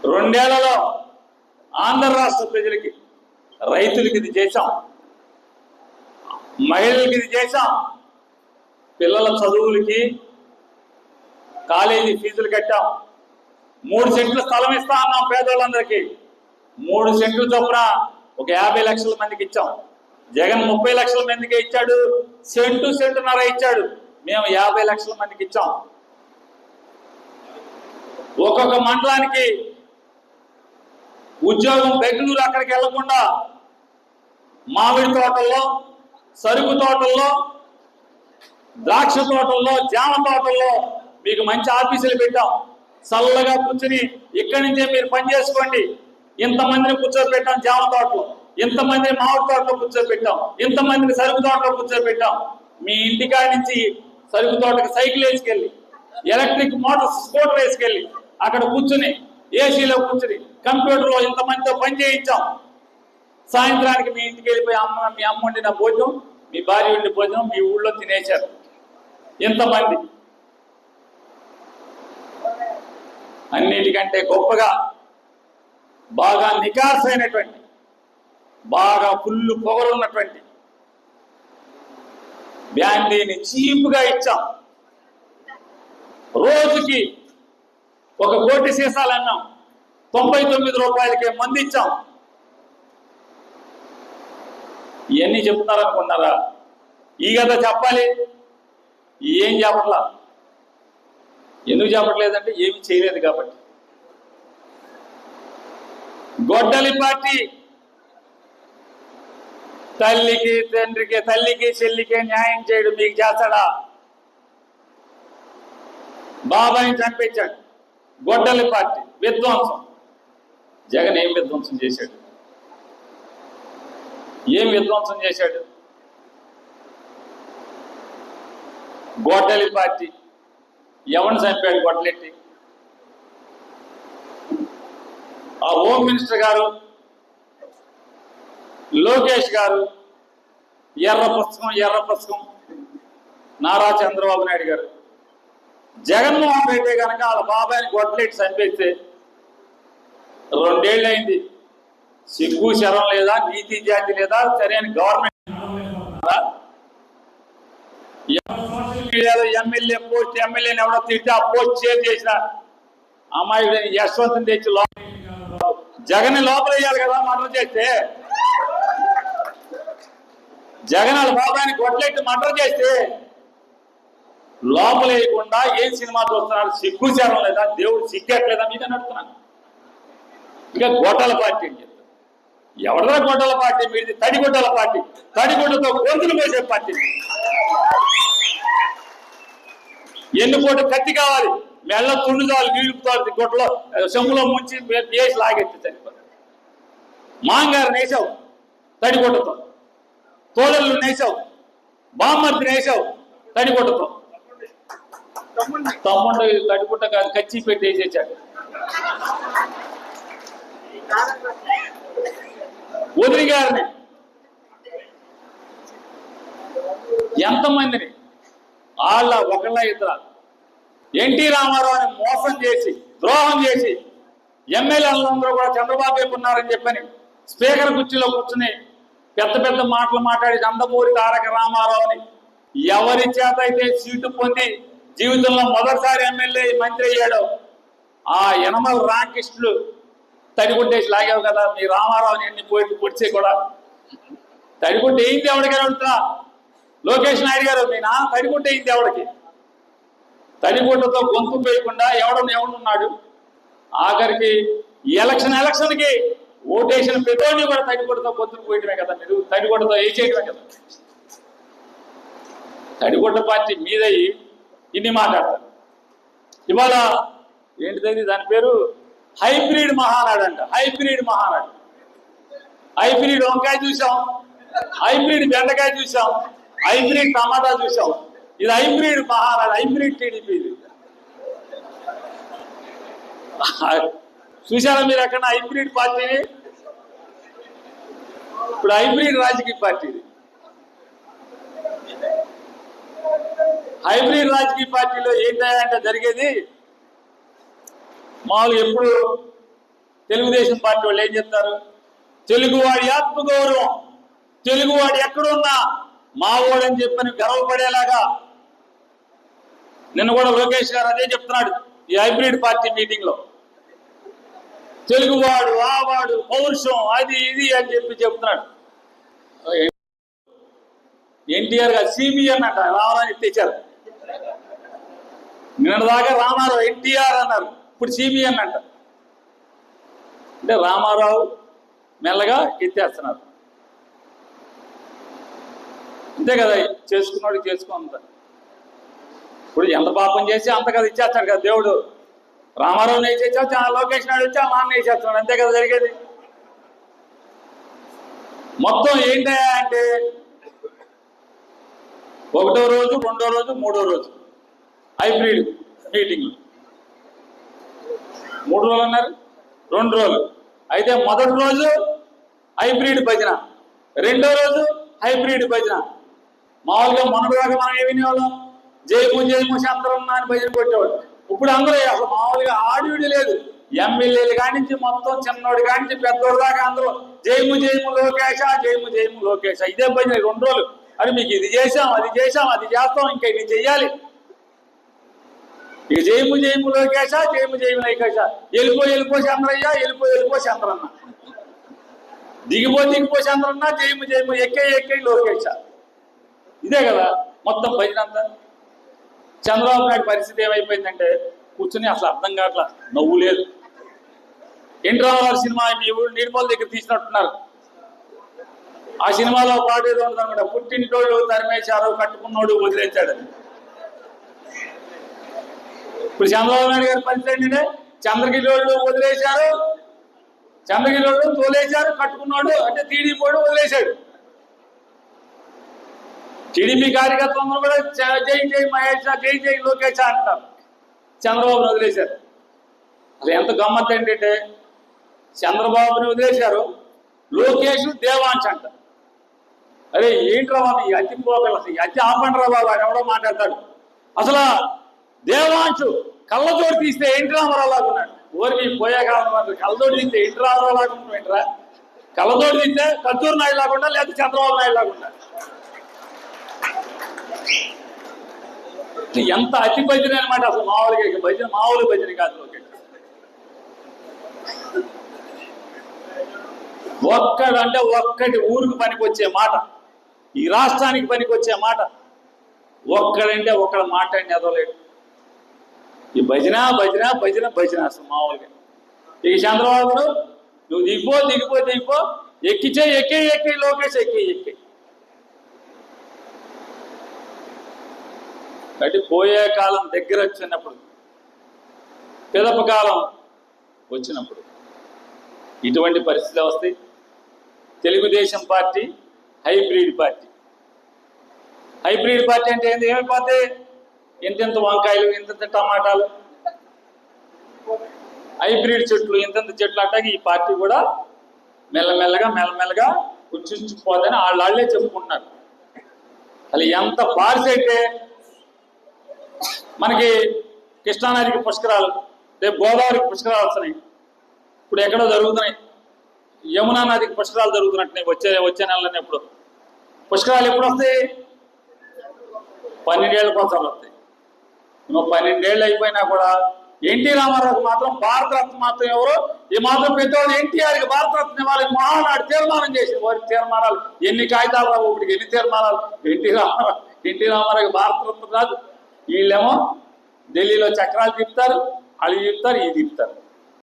రెండేళ్లలో ఆంధ్ర రాష్ట్ర ప్రజలకి, రైతులకి ఇది చేశాం, మహిళలకి ఇది చేశాం, పిల్లల చదువులకి కాలేజీ ఫీజులు కట్టాం, 3 సెంట్లు స్థలం ఇస్తా అన్నాం పేదోళ్ళందరికీ. 3 సెంట్లు చొప్పున ఒక 50 లక్షల మందికి ఇచ్చాం. జగన్ 30 లక్షల మందికి ఇచ్చాడు, సెంటున్నర ఇచ్చాడు. మేము 50 లక్షల మందికి ఇచ్చాం. ఒక్కొక్క మండలానికి ఉద్యోగం బెంగళూరు అక్కడికి వెళ్లకుండా మామిడి తోటల్లో, సరుకు తోటల్లో, ద్రాక్ష తోటల్లో, జామ తోటల్లో మీకు మంచి ఆఫీసులు పెట్టాం. చల్లగా కూర్చుని ఇక్కడి నుంచే మీరు పని చేసుకోండి. ఇంతమందిని కూర్చోబెట్టాం జామ తోటలో, ఇంతమందిని మామిడి తోటలో కూర్చోబెట్టాం, ఇంతమందిని సరుకు తోటలో కూర్చోబెట్టాం. మీ ఇంటికాడి నుంచి సరుకు తోటకి సైకిల్ వేసుకెళ్ళి, ఎలక్ట్రిక్ మోటార్ స్కూటర్ వేసుకెళ్ళి అక్కడ కూర్చుని ఏసీలో కూర్చుని కంప్యూటర్లో ఇంతమందితో పని చేయించాం. సాయంత్రానికి మీ ఇంటికి వెళ్ళిపోయి మీ అమ్మ వండిన భోజనం, మీ భార్య వండిన భోజనం మీ ఊళ్ళో తినేశారు. ఇంతమంది అన్నిటికంటే గొప్పగా బాగా నికార్సైనటువంటి, బాగా ఫుల్ పొగరున్నటువంటి బ్యాండీని చీప్గా ఇచ్చాం. రోజుకి 1 కోటి సీసాలు అన్నాం, 99 రూపాయలకే మంది ఇచ్చాం. ఇవన్నీ చెప్తున్నారనుకున్నారా? ఈ కథ చెప్పాలి, ఏం చెప్పట్లా. ఎందుకు చెప్పట్లేదంటే ఏమి చేయలేదు కాబట్టి. గొడ్డలి పార్టీ తల్లికి తండ్రికి, తల్లికి చెల్లికి న్యాయం చేయడు మీకు చేస్తాడా? బాబాయిని చంపించాడు. గొడ్డలి పార్టీ విధ్వంసం. జగన్ ఏం విధ్వంసం చేశాడు? ఏం విధ్వంసం చేశాడు? గొడ్డలి పార్టీ ఎవరిని చంపాడు? గొడ్డలెట్టి ఆ హోమ్ మినిస్టర్ గారు లోకేష్ గారు ఎర్ర పుస్తకం నారా చంద్రబాబు నాయుడు గారు. జగన్మోహన్ రెడ్డి కనుక వాళ్ళ బాబాయిని గొడ్డలెట్టి చంపేస్తే 2 ఏళ్ళు అయింది. సిగ్గు శరం లేదా? నీతి జాతి లేదా? సరైన గవర్నమెంట్ మీడియాలో ఎమ్మెల్యేని ఎవడో తిట్టి ఆ పోస్ట్ షేర్ చేసిన అమ్మాయి యశ్వంత్ తెచ్చి జగన్ లోపల వేయాలి కదా. మర్డర్ చేస్తే జగన్ వాళ్ళ బాబాయిని గొడ్డలెట్టి మర్డర్ చేస్తే లోపల వేయకుండా ఏం సినిమా చూస్తున్నారు? సిగ్గు శరం లేదా? దేవుడు సిగ్గట్లేదా మీద నడుతున్నాను. ఇక గొడ్డల పార్టీ అని చెప్తారు. ఎవరిదా గొడ్డల పార్టీ? మీది తడిగొడ్డల పార్టీ. తడిగొడ్డతో గొంతులు వేసే పార్టీ. ఎన్నుకోటి కత్తి కావాలి, మెల్ల తుండు చాలు, నీళ్లు గొడ్డలో చెంబులో ముంచి వేసి లాగెత్తి చనిపోతాడు. మాంగారు నేసావు తడిగొడ్డతో, తోడళ్ళు నేసావు, బామ్మర్ది నేసావు తడిగొడ్డతో. తమ్ముడు తడిగుడ్డ కాదు, కచ్చి పెట్టి వేసేసాడు. వదిలి గారిని ఎంతమందిని వాళ్ళ ఒకళ్ళ ఇద్దరు ఎన్టీ రామారావుని మోసం చేసి, ద్రోహం చేసి, ఎమ్మెల్యేలందరూ కూడా చంద్రబాబు వైపు ఉన్నారని చెప్పని స్పీకర్ కుర్చీలో కూర్చుని పెద్ద పెద్ద మాటలు మాట్లాడి నందమూరి తారక రామారావుని ఎవరి చేత అయితే సీటు పొంది జీవితంలో మొదటిసారి ఎమ్మెల్యే మంత్రి అయ్యాడో ఆ యనమల రామకృష్ణుడు తడిగుడ్డేసి లాగావు కదా. మీ రామారావుని ఎన్ని పోయి పొడిచే కూడా తడిగుడ్డ ఏంది ఎవరికైనా అడుగుతున్నా? లోకేష్ నాయుడు గారు, మీ నాన్న తడిగుడ్డ ఏంది ఎవరికి? తడిగుడ్డతో గొంతు వేయకుండా ఎవడున్నాడు? ఆఖరికి ఎలక్షన్కి ఓటేసిన పెట్రోల్ని కూడా తడిగుడ్డతో గొంతుకు పోయటమే కదా. మీరు తడిగుడ్డతో ఏ చేయటమే కదా. తడిగుడ్డ పార్టీ మీదయి ఇన్ని మాట్లాడతారు. ఇవాళ ఏంటిది దాని పేరు? హైబ్రిడ్ మహానాడు అంట. హైబ్రిడ్ మహానాడు. హైబ్రిడ్ వంకాయ చూసాం, హైబ్రిడ్ బెండకాయ చూసాం, హైబ్రిడ్ టమాటా చూసాం. ఇది హైబ్రిడ్ మహానాడు, హైబ్రిడ్ టీడీపీ. ఇది చూసారా మీరు ఎక్కడ హైబ్రిడ్ పార్టీని? ఇప్పుడు హైబ్రిడ్ రాజకీయ పార్టీ ఇది. హైబ్రిడ్ రాజకీయ పార్టీలో ఏంటంటే జరిగేది మామూలు ఎప్పుడు తెలుగుదేశం పార్టీ వాళ్ళు ఏం చెప్తారు? తెలుగువాడి ఆత్మగౌరవం, తెలుగువాడు ఎక్కడున్నా మావోడని చెప్పని గర్వపడేలాగా. నిన్న కూడా లోకేష్ గారు అదే చెప్తున్నాడు ఈ హైబ్రిడ్ పార్టీ మీటింగ్ లో. తెలుగువాడు, ఆవాడు, పౌరుషం, అది ఇది అని చెప్తున్నాడు. ఎన్టీఆర్ గారు సిబిఎన్ అంట రామారావు తెచ్చారు. నిన్నదాకా రామారావు ఎన్టీఆర్ అన్నారు, ఇప్పుడు సిబిఎన్ అంట. అంటే రామారావు మెల్లగా ఎత్తేస్తున్నారు. అంతే కదా, చేసుకున్నాడు చేసుకున్నంత. ఇప్పుడు ఎంత పాపం చేసి అంత కదా ఇచ్చేస్తాడు కదా దేవుడు. రామారావుని వేసేచ్చా, లోకేష్ నాయుడు వచ్చా, నాన్న వేసేస్తున్నాడు. అంతే కదా జరిగేది. మొత్తం ఏంటా అంటే ఒకటో రోజు, రెండో రోజు, మూడో రోజు హైబ్రిడ్ మీటింగ్లు. 3 రోజులు అన్నారు, 2 రోజులు. అయితే మొదటి రోజు హైబ్రిడ్ భజన, రెండో రోజు హైబ్రిడ్ భజన. మామూలుగా మొన్నటిదాకా మనం ఏమి వినేవాళ్ళం, జయము జయము శాంతరమ్మ అని భజన కొట్టేవాడు. ఇప్పుడు అందరూ అసలు మామూలుగా ఆడివిడి లేదు. ఎమ్మెల్యేలు కానించి మొత్తం చిన్నోడి కానించి పెద్దోడు దాకా అందరూ జయము జయము లోకేశ, జయము జయము లోకేశ. ఇదే భజన 2 రోజులు. అది మీకు ఇది చేసాం, అది చేసాం, అది చేస్తాం, ఇంకా ఇది చెయ్యాలి. ఇక జయము జయము లోకేశ, జయము జయము లోకేశ. వెళ్ళిపో చంద్రయ్య, వెళ్ళిపో చంద్రన్న. దిగిపో చంద్రన్న, జయము జయము ఎక్కే లోకేశ. ఇదే కదా మొత్తం భజన అంతా. చంద్రబాబు నాయుడు పరిస్థితి ఏమైపోయిందంటే కూర్చుని అసలు అర్థం కావట్లా, నవ్వు లేదు. ఎన్టీ రామారావు సినిమా మీ ఊరు నీడిపల్లి దగ్గర తీసినట్టున్నారు. ఆ సినిమాలో పాట ఏదో ఉందన్నమాట, పుట్టింటోళ్ళు తరిమేశారు, కట్టుకున్నోడు వదిలేశాడు. ఇప్పుడు చంద్రబాబు నాయుడు గారి పరిస్థితి ఏంటంటే చంద్రగిరిలోళ్ళు వదిలేశారు, చంద్రగిరిలోళ్ళు తోలేశారు, కట్టుకున్నాడు అంటే టీడీపీ వదిలేశాడు. టీడీపీ కార్యకర్తలందరూ కూడా జై జై మహేష్, జై జై లోకేష్ అంటారు. చంద్రబాబుని వదిలేశారు. అసలు ఎంత గమ్మత్ ఏంటంటే చంద్రబాబుని వదిలేశారు, లోకేష్ దేవాంశ్ అంట. అరే ఏంట్రా బాబు ఈ అతి పోగలు, అసలు ఈ అతి ఆపండ్రా బాబు అని ఎవడో మాట్లాడతాడు. అసలు దేవాంశు కళ్ళతోటి తీస్తే ఎన్టీ రామారావు లాగా ఉన్నాడు. ఊరికి పోయే కాలం కళ్ళతోటి తీస్తే ఎన్టీ రామారావు లాగా ఉంటాడు. కళ్ళతోటి తీస్తే కస్తూరి నాయుడు లాగా ఉండాలి, లేకపోతే చంద్రబాబు నాయుడు లాగా ఉండాలి. ఎంత అతి భజన అనమాట. అసలు మామూలుగా భజన మామూలు భజన కాదు. ఒక్కడంటే ఒక్కటి ఊరికి పనికొచ్చే మాట, ఈ రాష్ట్రానికి పనికొచ్చే మాట ఒక్కడంటే ఒక్కడ మాట అని ఎదవలేడు. ఈ భజన భజన భజన భజన అసలు మామూలుగా. ఈ చంద్రబాబు నువ్వు దిగిపో ఎక్కిచే ఎక్కే లోకేష్ ఎక్కే. కాబట్టి పోయే కాలం దగ్గర వచ్చినప్పుడు, పిదప కాలం వచ్చినప్పుడు ఇటువంటి పరిస్థితులు వస్తాయి. Telugu Desam party hybrid party. Hybrid party అంటే ఏంటి? ఏమైపోతే ఇంతెంత వంకాయలు, ఇంతంత టమాటాలు, హైబ్రిడ్ చెట్లు, ఇంతంత చెట్లు అట్టాగి ఈ పార్టీ కూడా మెల్లమెల్లగా కుంచుకుపోదని వాళ్ళే చెప్పుకుంటున్నారు. అసలు ఎంత పారిసైతే మనకి కృష్ణానదికి పుష్కరాలు, రేపు గోదావరికి పుష్కరాలు వస్తున్నాయి. ఇప్పుడు ఎక్కడో జరుగుతున్నాయి. యమునా నదికి పుష్కరాలు జరుగుతున్నట్టున్నాయి వచ్చే నెలలోనే. ఎప్పుడు పుష్కరాలు ఎప్పుడు వస్తాయి? 12 ఏళ్ళ కోసం వస్తాయి. 12 ఏళ్ళు అయిపోయినా కూడా ఎన్టీ రామారావుకి మాత్రం భారతరత్న మాత్రం ఎవరు ఈ మాత్రం పెద్దవాళ్ళు ఎన్టీఆర్కి భారతరత్న ఇవ్వాలి మహానాడు తీర్మానం చేసింది. వారి తీర్మానాలు ఎన్ని కాగితాలు రావు, ఒకటికి ఎన్ని తీర్మానాలు. ఎన్టీ రామారావుకి భారతరత్న రాదు. వీళ్ళేమో ఢిల్లీలో చక్రాలు తిప్పుతారు, వాళ్ళు చెప్తారు, ఇది తిప్పుతారు.